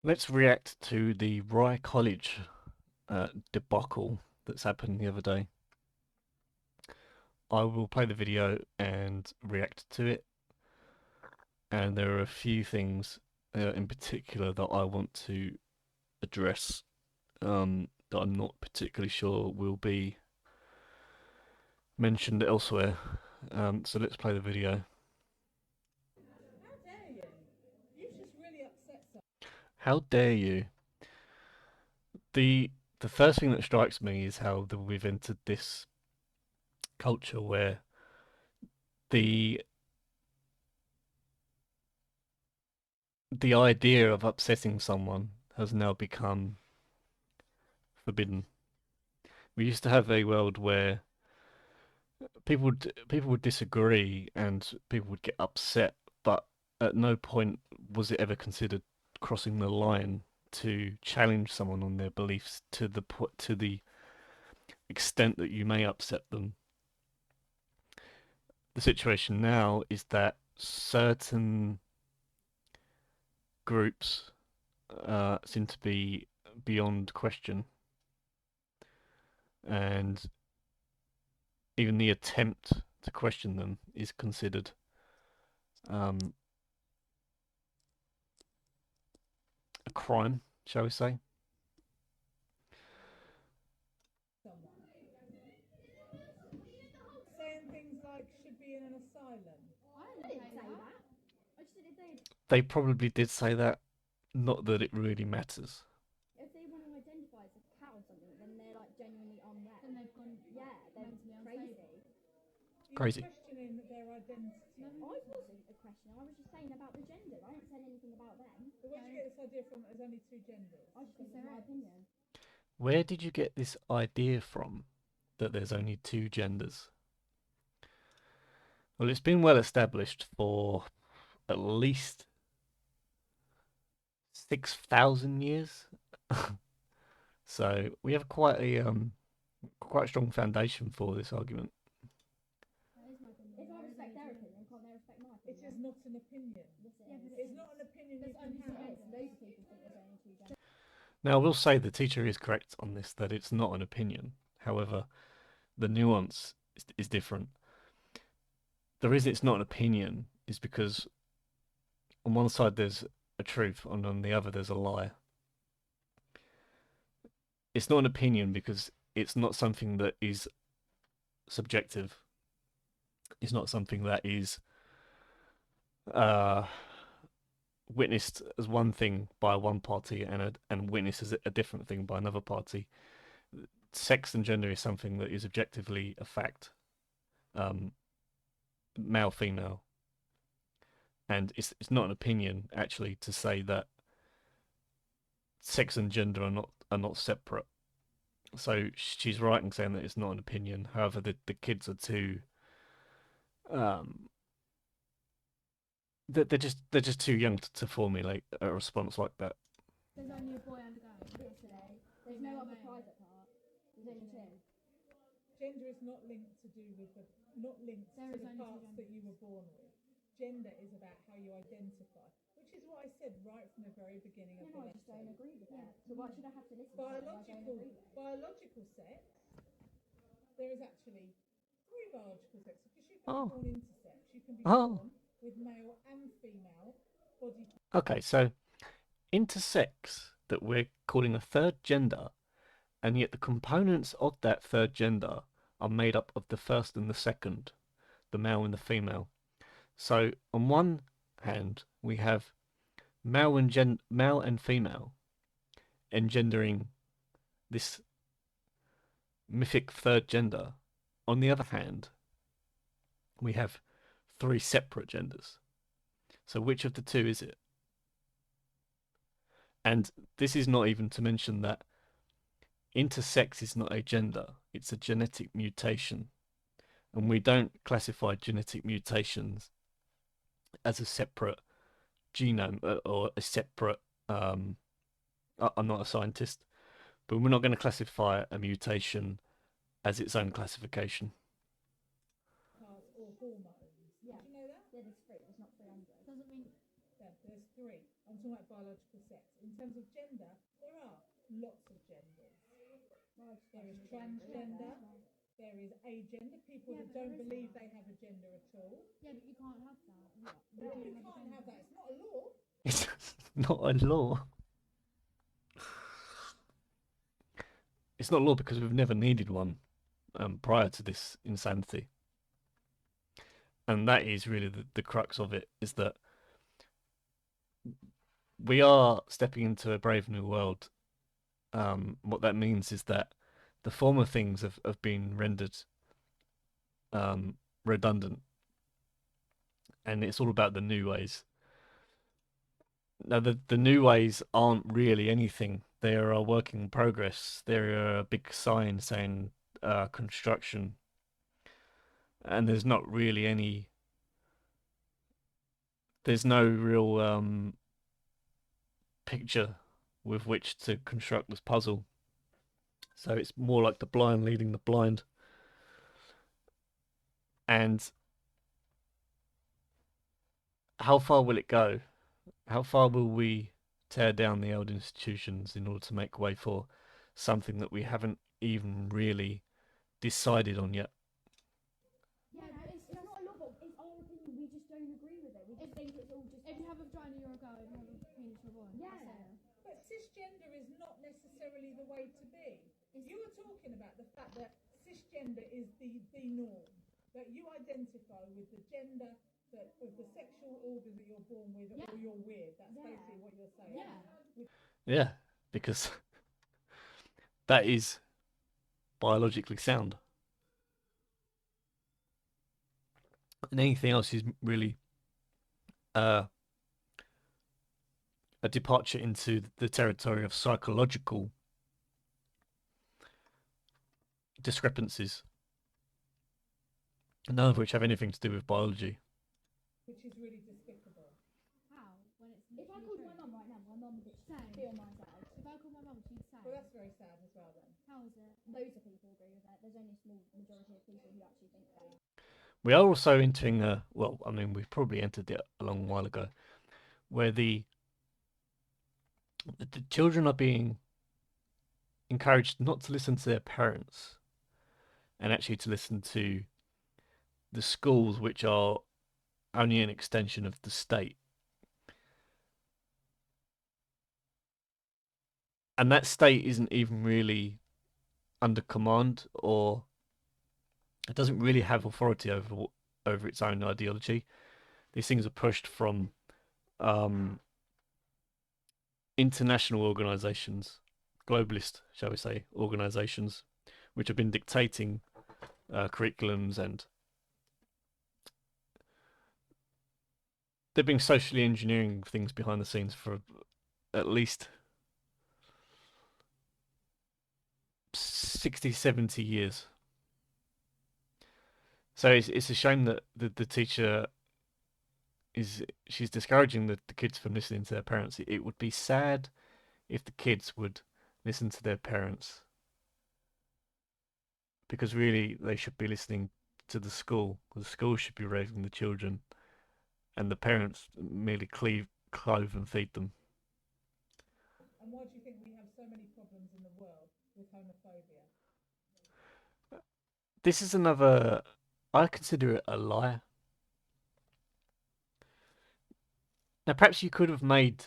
Let's react to the Rye College debacle that's happened the other day. I will play the video and react to it, and there are a few things in particular that I want to address that I'm not particularly sure will be mentioned elsewhere. So let's play the video. How dare you? You've just really upset someone. How dare you? The the first thing that strikes me is how we've entered this culture where the the idea of upsetting someone has now become forbidden. We used to have a world where people would disagree and people would get upset, but at no point was it ever considered crossing the line to challenge someone on their beliefs to the extent that you may upset them. The situation now is that certain groups seem to be beyond question, and even the attempt to question them is considered um, a crime, shall we say? Saying things like should be in an asylum. I didn't say that. I just said They probably did say that, not that it really matters. if they want to identify as a cat or something, then they're like genuinely unwell. Then they've gone, yeah, they're crazy. You're Crazy. questioning their identity. No, I wasn't a question. I was just saying about the gender. I haven't said anything about them. But where do you get this idea from that there's only two genders? I just think it's my opinion. Where did you get this idea from that there's only two genders? Well, it's been well established for at least 6,000 years. So we have quite a strong foundation for this argument. That is my opinion. If I respect their opinion, can't they respect my It opinion? is not an opinion. Yes, it is. It's not an opinion you can have. Loads of people think there's only two genders. Now, I will say the teacher is correct on this, that it's not an opinion. However, the nuance is different. The reason it's not an opinion is because on one side there's a truth, and on the other there's a lie. It's not an opinion because it's not something that is subjective. It's not something that is uh, witnessed as one thing by one party and witnessed as a different thing by another party. Sex and gender is something that is objectively a fact, um, male female, and it's not an opinion actually to say that sex and gender are not separate. So she's right in saying that it's not an opinion. However, the kids are too um, they're just too young to formulate a response like that. There's only a boy and a girl. Yesterday. There's no other private part. There's only two. Gender is not linked to do with the not linked There to is the only two parts that genders. you were born with. Gender is about how you identify, which is what I said right from the very beginning of Yeah, the no, I just don't lesson. agree with that. So why should I have to listen to something I don't agree with? Biological sex, there is actually three biological sexes because you can be Oh, born intersex. You can be oh. born with male and female body. Okay, so intersex that we're calling a third gender, and yet the components of that third gender are made up of the first and the second, the male and the female. So on one hand, we have male and female engendering this mythic third gender. On the other hand, we have three separate genders. So which of the two is it? And this is not even to mention that intersex is not a gender, it's a genetic mutation. And we don't classify genetic mutations as a separate genome or a separate. I'm not a scientist, but we're not going to classify a mutation as its own classification. Parts or hormones. Yeah. Did you know that? Yeah, there's three. There's not 300. Doesn't mean. Yeah, there's three. I'm talking about biological sex. In terms of gender, there are lots of genders. There is transgender. There is agender, people that don't believe they have a gender at all. Yeah, but you can't have that. No, you can't have that. It's not a law. It's not a law. It's not a law because we've never needed one prior to this insanity. And that is really the crux of it, is that we are stepping into a brave new world. What that means is that the former things have been rendered redundant, and it's all about the new ways. Now, the new ways aren't really anything. They are a work in progress. They're a big sign saying construction, and there's not really any. There's no real picture with which to construct this puzzle. So it's more like the blind leading the blind. And how far will it go? How far will we tear down the old institutions in order to make way for something that we haven't even really decided on yet? Yeah, it's not a lot, but it's our opinion. We just don't agree with it. We just think it's all just. If you have a vagina, you're a girl. If you have a penis, you're a boy. Yeah. But cisgender is not necessarily the way to be. You were talking about the fact that cisgender is the norm, that you identify with the gender that of the sexual organ that you're born with or you're with. That's basically what you're saying. Yeah. Yeah, because that is biologically sound. And anything else is really a departure into the territory of psychological discrepancies, none of which have anything to do with biology. Which is really despicable. How? When it's if I called my mum right now, my mum would feel my side. If I called my mum, she'd say. Well, that's very sad as well then. How is it? Loads of people agree with it. There's only a small majority of people who actually think that. We are also entering well, I mean, we've probably entered it a long while ago, where the children are being encouraged not to listen to their parents and actually to listen to the schools, which are only an extension of the state. And that state isn't even really under command, or it doesn't really have authority over its own ideology. These things are pushed from international organizations, globalist, shall we say, organizations, which have been dictating curriculums, and they've been socially engineering things behind the scenes for at least 60, 70 years. So it's a shame that the teacher she's discouraging the kids from listening to their parents. It would be sad if the kids would listen to their parents, because really they should be listening to the school. The school should be raising the children, and the parents merely clothe and feed them. And why do you think we have so many problems in the world with homophobia? This is another. I consider it a lie. Now, perhaps you could have made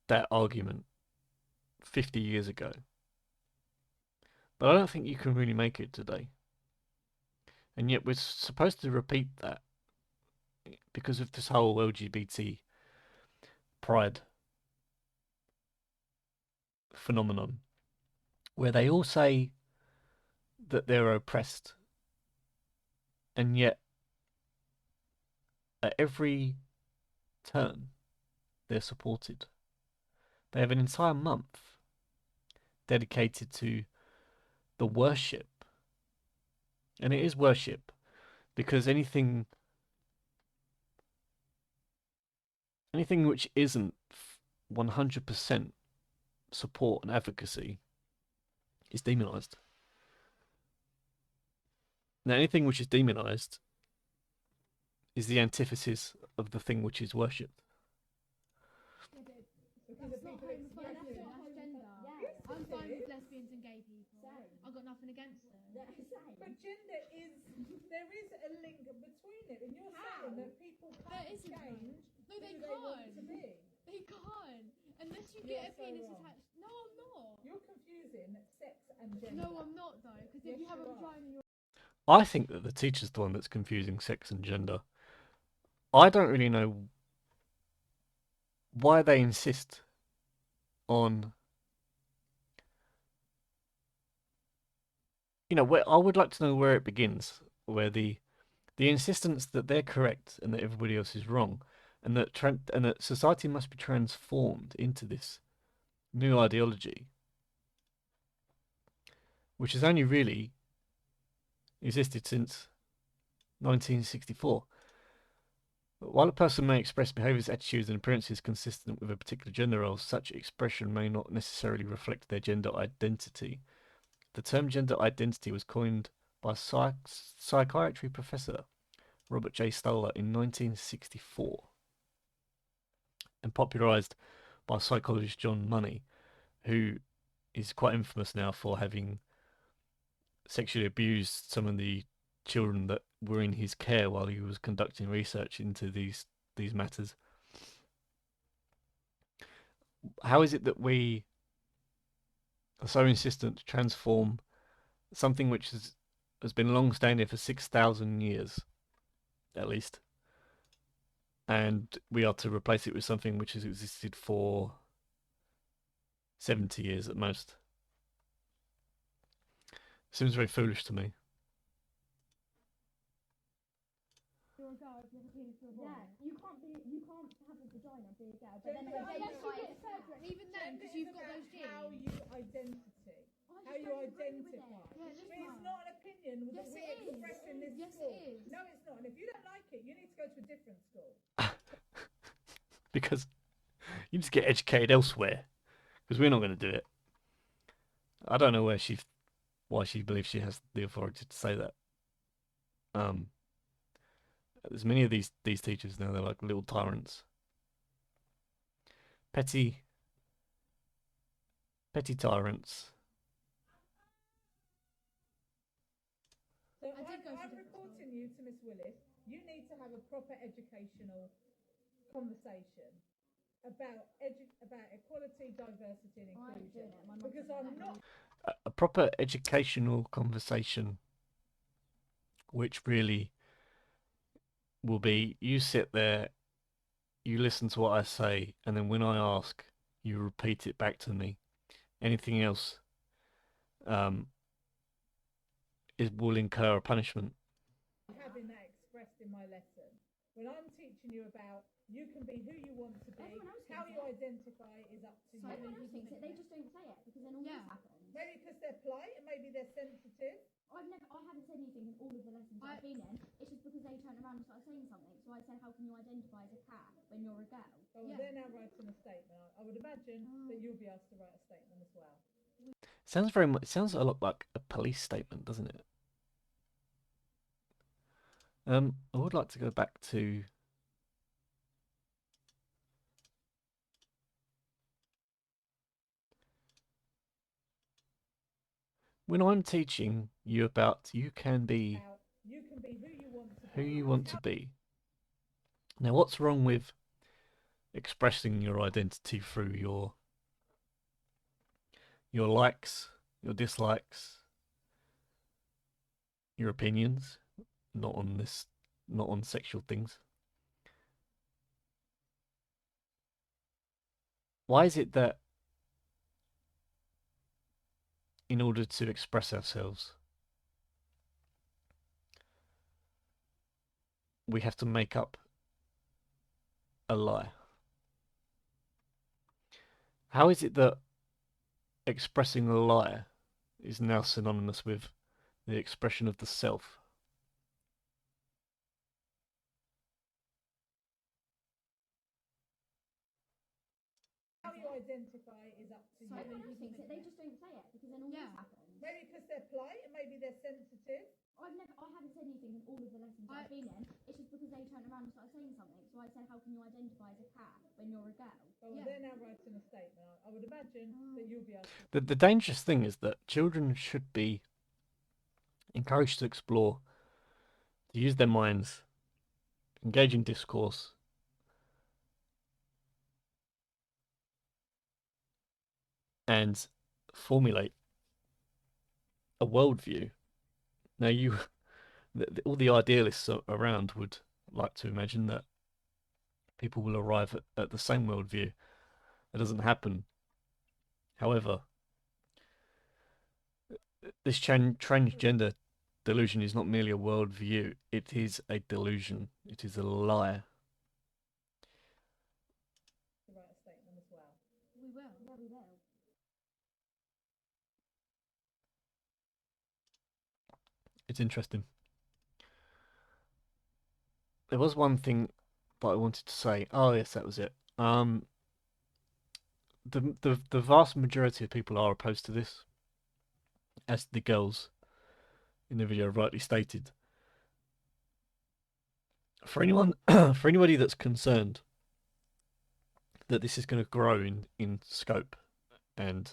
that argument 50 years ago, but I don't think you can really make it today. And yet we're supposed to repeat that because of this whole LGBT pride phenomenon, where they all say that they're oppressed, and yet at every turn they're supported. They have an entire month dedicated to the worship, and it is worship, because anything which isn't 100% support and advocacy is demonized. Now, anything which is demonized is the antithesis of the thing which is worshipped. get it. Because That's of not people homophobia, expressing. that's gender. Yes, I'm it fine is. with lesbians and gay people. I've got nothing against them. But gender is, there is a link between it, and you're saying that people There can't isn't, change no, who they they want can't. to be. They can't. Unless you You get a are so penis wrong. attached. No, I'm not. You're confusing sex and gender. No, I'm not though. Because if Yes, you have a you are. vagina, you're. I think that the teacher's the one that's confusing sex and gender. I don't really know why they insist on. Where I would like to know where it begins, where the insistence that they're correct and that everybody else is wrong, and that society must be transformed into this new ideology, which has only really existed since 1964. While a person may express behaviours, attitudes, and appearances consistent with a particular gender role, such expression may not necessarily reflect their gender identity. The term gender identity was coined by psychiatry professor Robert J. Stoller in 1964 and popularised by psychologist John Money, who is quite infamous now for having sexually abused some of the children that were in his care while he was conducting research into these matters. How is it that we are so insistent to transform something which has been long standing for 6,000 years, at least, and we are to replace it with something which has existed for 70 years at most? Seems very foolish to me. You're a girl. If you have a penis, you're a boy. You can't have a vagina and be a girl, but then Gender Unless you identify get as separate, and even then, Gender because is you've got about those genes. how you identity. How you identify. Yeah, it is But it's not. not an opinion Yes, that we it is. express in this Yes, school. it is. No, it's not. And if you don't like it, you need to go to a different school. Because you just get educated elsewhere. Because we're not going to do it. I don't know why she believes she has the authority to say that. There's many of these teachers now. They're like little tyrants, petty tyrants. So I did go to I'm different reporting you to Miss Willis. You need to have a proper educational conversation about equality, diversity, and I ain't inclusion. doing it. My mum Because said I'm that. not. A proper educational conversation, which really will be you sit there, you listen to what I say, and then when I ask, you repeat it back to me. Anything else will incur a punishment. Having that expressed in my lesson. When I'm teaching you about you can be who you want to be, how you identify is up to you. Everyone else thinks it. They just don't say it because then all this happens. Maybe because they're polite and maybe they're sensitive. I haven't said anything in all of the lessons I've been in. It's just because they turned around and started saying something. So I said, how can you identify as a cat when you're a girl? Oh, well, they're now writing a statement. I would imagine that you'll be asked to write a statement as well. It sounds a lot like a police statement, doesn't it? I would like to go back to when I'm teaching you about you can be who you want to be. Now, what's wrong with expressing your identity through your likes, your dislikes, your opinions, not on sexual things? Why is it that in order to express ourselves, we have to make up a lie? How is it that expressing a lie is now synonymous with the expression of the self? How you identify is up to you. Everyone else thinks it. They just don't say it because then all this happens. Maybe because they're polite and maybe they're sensitive. I haven't said anything in all of the lessons I've been in. It's just because they turned around and started saying something. So I said, how can you identify as a cat when you're a girl? Well, they're now writing a statement. I would imagine that you'll be able to. The dangerous thing is that children should be encouraged to explore, to use their minds, engage in discourse, and formulate a worldview. Now, all the idealists around would like to imagine that people will arrive at the same worldview. It doesn't happen. However, this transgender delusion is not merely a worldview, it is a delusion, it is a lie. To write a statement as well. We will. Yeah, we will. It's interesting. There was one thing that I wanted to say. Oh, yes, that was it. The vast majority of people are opposed to this, as the girls in the video rightly stated. For anyone, for anybody that's concerned that this is going to grow in scope, and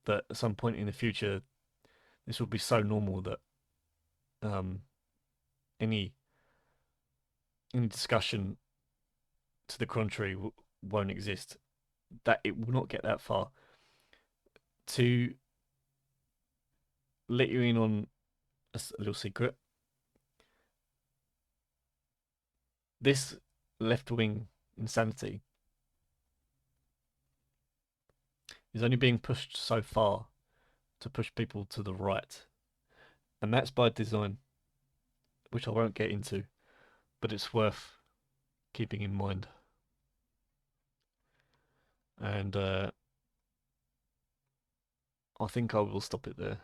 that at some point in the future this will be so normal that any discussion to the contrary won't exist, that it will not get that far. To let you in on a little secret, this left-wing insanity is only being pushed so far to push people to the right, and that's by design, which I won't get into, but it's worth keeping in mind. And I think I will stop it there.